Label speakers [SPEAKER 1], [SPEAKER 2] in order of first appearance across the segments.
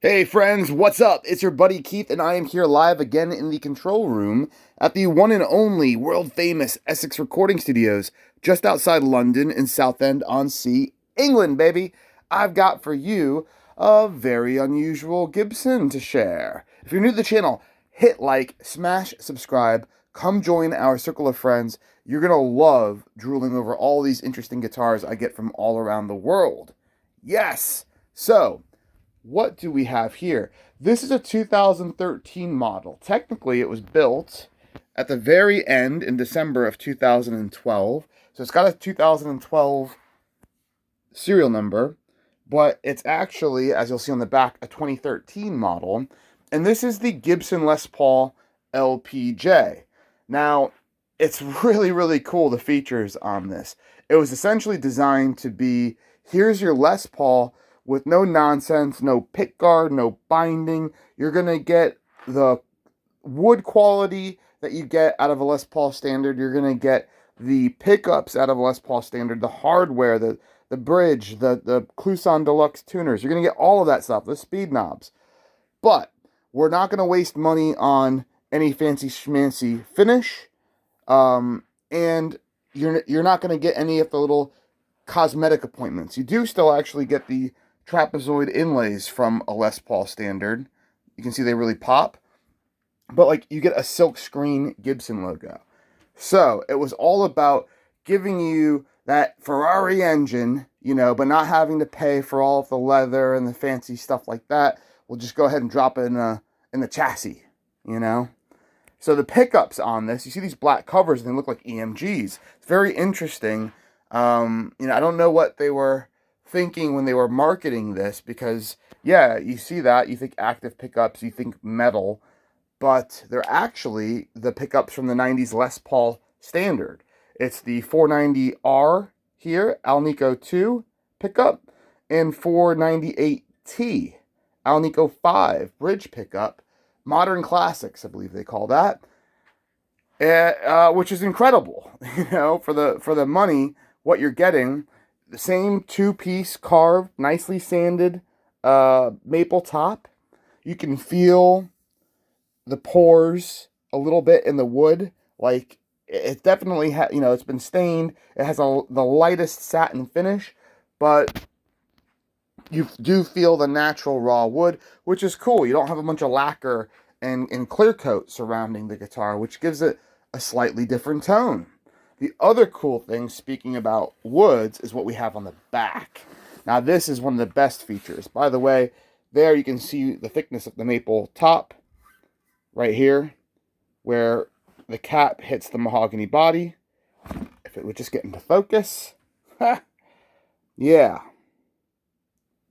[SPEAKER 1] Hey friends, what's up? It's your buddy Keith, and I am here live again in the control room at the one and only world famous Essex recording studios just outside London in Southend-on-Sea, England, baby. I've got for you a very unusual Gibson to share. If you're new to the channel, hit like, smash subscribe, come join our circle of friends. You're gonna love drooling over all these interesting guitars I get from all around the world. Yes! So, what do we have here? This is a 2013 model. Technically, it was built at the very end in December of 2012. So it's got a 2012 serial number, but it's actually, as you'll see on the back, a 2013 model. And this is the Gibson Les Paul LPJ. Now, it's really, really cool, the features on this. It was essentially designed to be, here's your Les Paul with no nonsense, no pick guard, no binding. You're going to get the wood quality that you get out of a Les Paul standard. You're going to get the pickups out of a Les Paul standard, the hardware, the bridge, the Kluson Deluxe tuners. You're going to get all of that stuff, the speed knobs. But we're not going to waste money on any fancy schmancy finish. And you're not going to get any of the little cosmetic appointments. You do still actually get the trapezoid inlays from a Les Paul standard. You can see they really pop. But like, you get a silk screen Gibson logo. So it was all about giving you that Ferrari engine, but not having to pay for all of the leather and the fancy stuff like that. We'll just go ahead and drop it in the chassis, So the pickups on this, you see these black covers and they look like EMGs. It's very interesting. I don't know what they were thinking when they were marketing this, because yeah, you see that, you think active pickups, you think metal, but they're actually the pickups from the 90s Les Paul standard. It's the 490R here, Alnico 2 pickup, and 498T, Alnico 5 bridge pickup, modern classics, I believe they call that, which is incredible, for the money, what you're getting. The same two-piece carved, nicely sanded maple top. You can feel the pores a little bit in the wood. Like, it definitely it's been stained. It has the lightest satin finish, but you do feel the natural raw wood, which is cool. You don't have a bunch of lacquer and clear coat surrounding the guitar, which gives it a slightly different tone. The other cool thing, speaking about woods, is what we have on the back. Now, this is one of the best features. By the way, there you can see the thickness of the maple top right here, where the cap hits the mahogany body. If it would just get into focus. Yeah.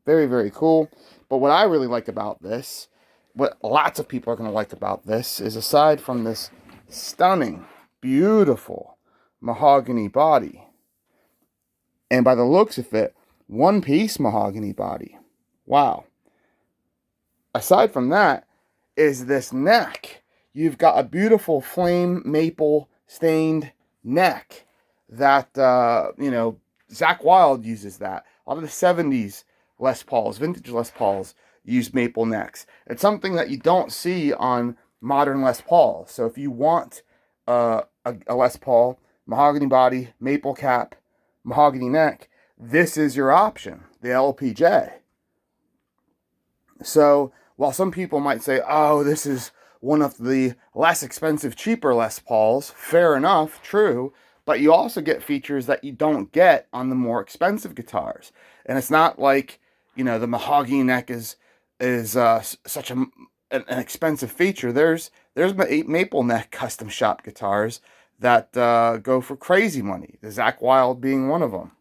[SPEAKER 1] Very, very cool. But what I really like about this, what lots of people are going to like about this, is aside from this stunning, beautiful mahogany body, and by the looks of it, one-piece mahogany body. Wow. Aside from that is this neck. You've got a beautiful flame maple stained neck that, Zakk Wylde uses that. A lot of the 70s Les Pauls, vintage Les Pauls, use maple necks. It's something that you don't see on modern Les Pauls. So if you want a Les Paul, mahogany body, maple cap, mahogany neck, this is your option, the LPJ. So while some people might say, oh, this is one of the less expensive, cheaper Les Pauls, fair enough, true, but you also get features that you don't get on the more expensive guitars. And it's not like, the mahogany neck is such an expensive feature. There's maple neck custom shop guitars that go for crazy money. The Zakk Wylde being one of them.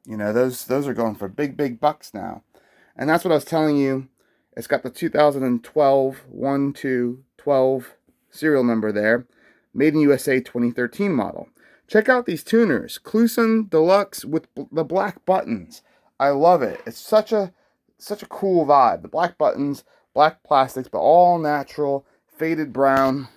[SPEAKER 1] Those are going for big bucks now. And that's what I was telling you. It's got the 2012 1-2-12 serial number there. Made in USA 2013 model. Check out these tuners. Kluson Deluxe with the black buttons. I love it. It's such a cool vibe. The black buttons, black plastics, but all natural, faded brown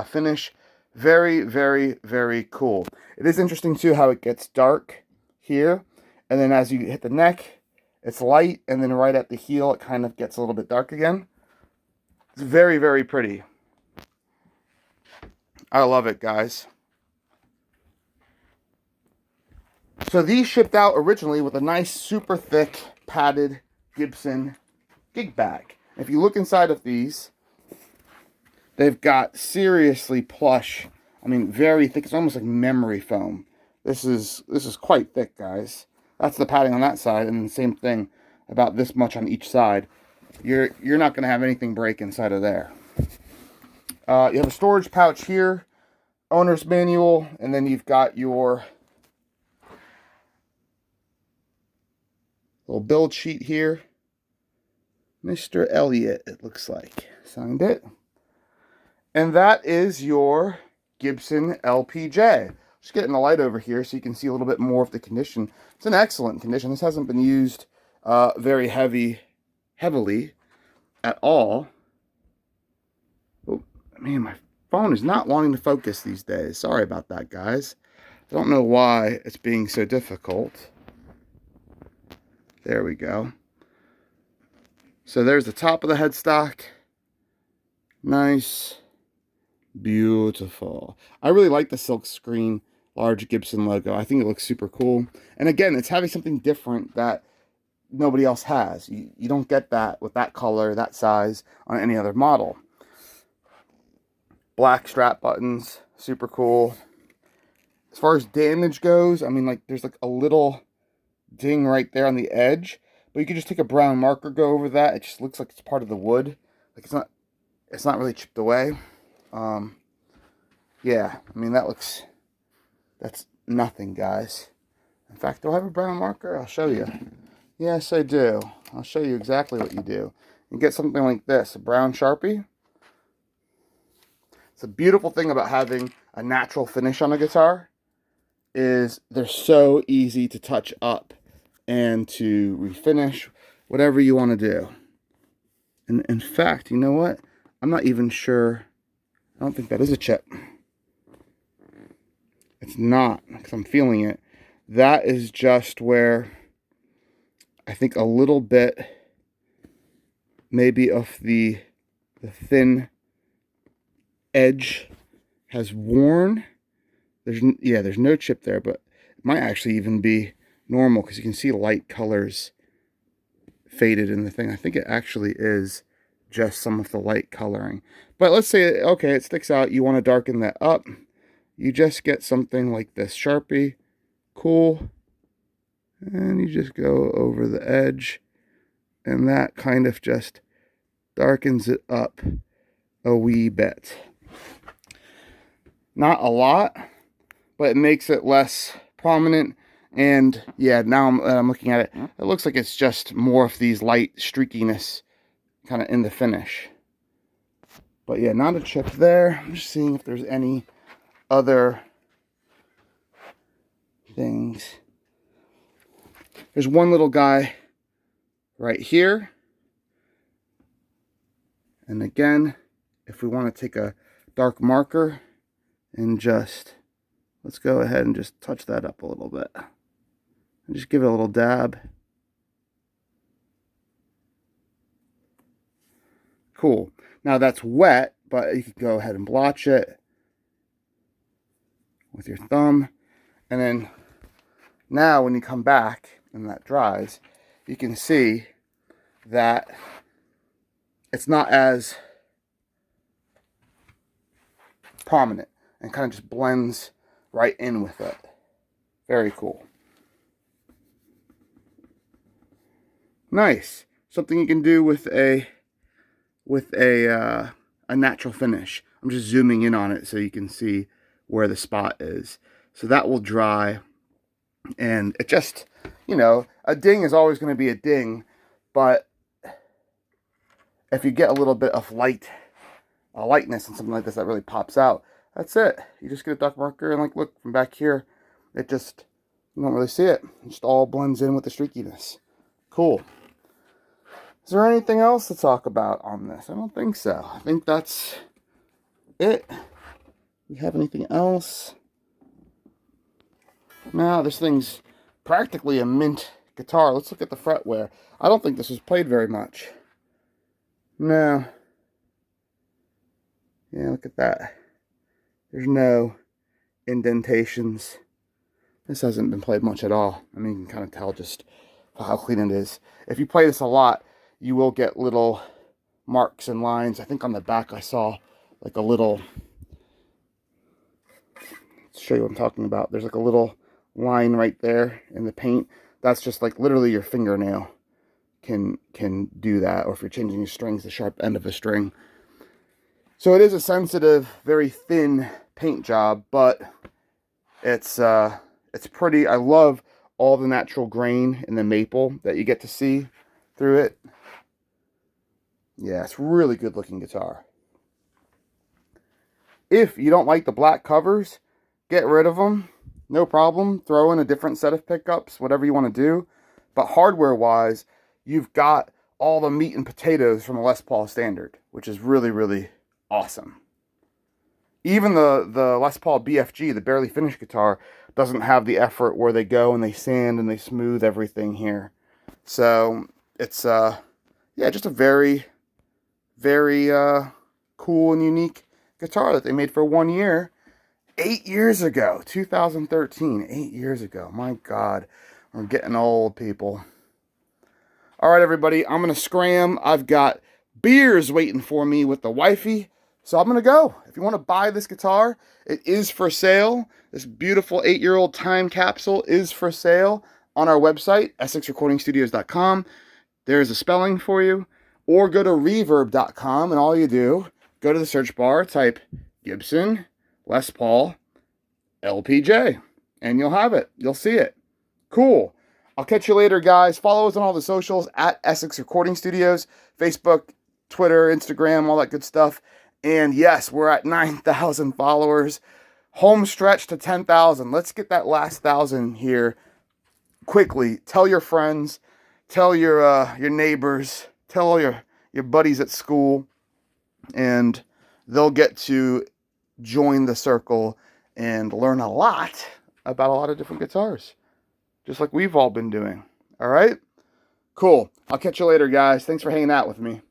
[SPEAKER 1] finish. Very, very, very cool. It is interesting, too, how it gets dark here. And then as you hit the neck, It's light, and then right at the heel, it kind of gets a little bit dark again. It's very, very pretty. I love it, guys. So these shipped out originally with a nice, super thick, padded Gibson gig bag. If you look inside of these, they've got seriously plush, I mean, very thick. It's almost like memory foam. This is quite thick, guys. That's the padding on that side, and the same thing, about this much on each side. You're not going to have anything break inside of there. You have a storage pouch here, owner's manual, and then you've got your little build sheet here. Mr. Elliott, it looks like, signed it. And that is your Gibson LPJ. Just getting the light over here so you can see a little bit more of the condition. It's in excellent condition. This hasn't been used very heavily at all. Oh, man, my phone is not wanting to focus these days. Sorry about that, guys. I don't know why it's being so difficult. There we go. So there's the top of the headstock. Nice. Beautiful. I really like the silk screen large Gibson logo. I think it looks super cool. And again, it's having something different that nobody else has. You don't get that with that color, that size on any other model. Black strap buttons, super cool. As far as damage goes, I mean, like, there's like a little ding right there on the edge, but you can just take a brown marker, go over that. It just looks like it's part of the wood. Like, it's not really chipped away. Yeah, I mean, that's nothing, guys. In fact, do I have a brown marker? I'll show you. Yes, I do. I'll show you exactly what you do. You get something like this, a brown Sharpie. It's a beautiful thing about having a natural finish on a guitar is they're so easy to touch up and to refinish, whatever you want to do. And in fact, you know what? I'm not even sure. I don't think that is a chip. It's not, because I'm feeling it. That is just where I think a little bit maybe of the thin edge has worn. There's no chip there, but it might actually even be normal because you can see light colors faded in the thing. I think it actually is just some of the light coloring. But let's say, okay, it sticks out. You want to darken that up. You just get something like this Sharpie. Cool. And you just go over the edge. And that kind of just darkens it up a wee bit. Not a lot, but it makes it less prominent. And yeah, now I'm looking at it, it looks like it's just more of these light streakiness kind of in the finish. But yeah, not a chip there. I'm just seeing if there's any other things. There's one little guy right here. And again, if we want to take a dark marker and just, let's go ahead and just touch that up a little bit. And just give it a little dab. Cool. Now that's wet, but you can go ahead and blotch it with your thumb. And then now when you come back and that dries, you can see that it's not as prominent and kind of just blends right in with it. Very cool. Nice. Something you can do with a natural finish. I'm just zooming in on it so you can see where the spot is. So that will dry, and it just, you know, a ding is always going to be a ding, but if you get a little bit of lightness and something like this that really pops out, that's it. You just get a dark marker and, like, look from back here, it just, you don't really see it. It just all blends in with the streakiness. Cool. Is there anything else to talk about on this? I don't think so. I think that's it. You have anything else? No, this thing's practically a mint guitar. Let's look at the fretware. I don't think this was played very much. No. Yeah, look at that. There's no indentations. This hasn't been played much at all. I mean, you can kind of tell just how clean it is. If you play this a lot, you will get little marks and lines. I think on the back I saw like a little, let's show you what I'm talking about. There's like a little line right there in the paint. That's just like literally your fingernail can do that, or if you're changing your strings, the sharp end of a string. So it is a sensitive, very thin paint job, but it's pretty. I love all the natural grain in the maple that you get to see through it. Yeah, it's really good looking guitar. If you don't like the black covers, get rid of them. No problem. Throw in a different set of pickups, whatever you want to do. But hardware-wise, you've got all the meat and potatoes from a Les Paul Standard, which is really, really awesome. Even the Les Paul BFG, the barely finished guitar, doesn't have the effort where they go and they sand and they smooth everything here. So it's yeah, just a very, very cool and unique guitar that they made for 1 year. 8 years ago, 2013, 8 years ago. My God, we're getting old, people. All right, everybody, I'm going to scram. I've got beers waiting for me with the wifey, so I'm going to go. If you want to buy this guitar, it is for sale. This beautiful 8-year-old time capsule is for sale on our website, essexrecordingstudios.com. There's a spelling for you. Or go to reverb.com, and all you do, go to the search bar, type Gibson, Les Paul, LPJ, and you'll have it. You'll see it. Cool. I'll catch you later, guys. Follow us on all the socials at Essex Recording Studios, Facebook, Twitter, Instagram, all that good stuff. And yes, we're at 9,000 followers. Home stretch to 10,000. Let's get that last 1,000 here quickly. Tell your friends. Tell your neighbors. Tell all your buddies at school. And they'll get to join the circle and learn a lot about a lot of different guitars, just like we've all been doing. All right? Cool. I'll catch you later, guys. Thanks for hanging out with me.